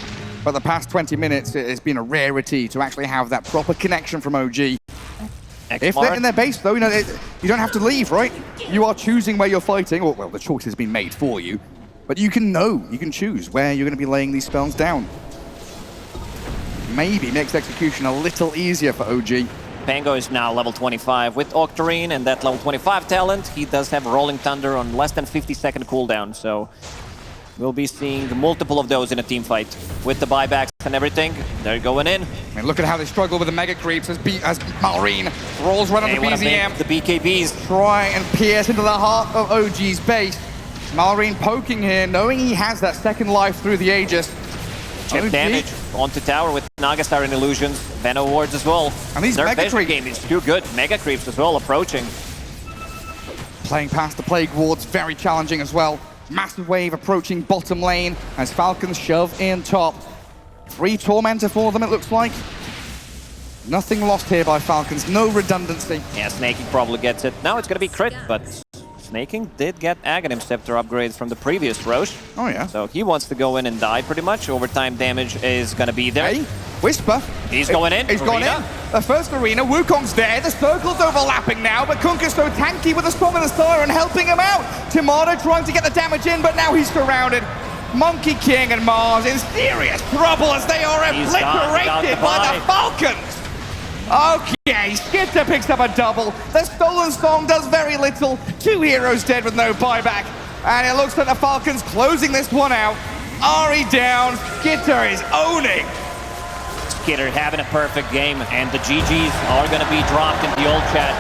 But the past 20 minutes, it's been a rarity to actually have that proper connection from OG. If they're in their base, though, you know, you don't have to leave, right? You are choosing where you're fighting, or, well, the choice has been made for you. But you can choose where you're going to be laying these spells down. Maybe makes execution a little easier for OG. Pango is now level 25 with Octarine, and that level 25 talent, he does have Rolling Thunder on less than 50-second cooldown, so we'll be seeing multiple of those in a team fight. With the buybacks and everything, they're going in. I mean, look at how they struggle with the Mega Creeps as Malrine rolls right on the BZM. The BKBs. Try and pierce into the heart of OG's base. Malrine poking here, knowing he has that second life through the Aegis. Chip damage onto tower with Naga Siren Illusions, Venom Wards as well. And these Their Mega Creeps game is too good. Mega Creeps as well approaching. Playing past the Plague Wards, very challenging as well. Massive wave approaching bottom lane as Falcons shove in top. 3 Tormentor for them, it looks like. Nothing lost here by Falcons, no redundancy. Yeah, Snaking probably gets it. Now it's going to be crit, but Snaking did get Aghanim Scepter upgrades from the previous Roche. Oh yeah. So he wants to go in and die pretty much. Overtime damage is going to be there. Hey, Whisper. He's going in. He's gone in. The first arena, Wukong's there. The circle's overlapping now, but Kunkka's so tanky with the Storm and the Siren helping him out. Tomato trying to get the damage in, but now he's surrounded. Monkey King and Mars in serious trouble as they are obliterated by the Falcons. Okay, Skitter picks up a double. The Stolen Song does very little. 2 heroes dead with no buyback. And it looks like the Falcons closing this one out. Ari down, Skitter is owning. Skitter having a perfect game, and the GGs are going to be dropped in the old chat.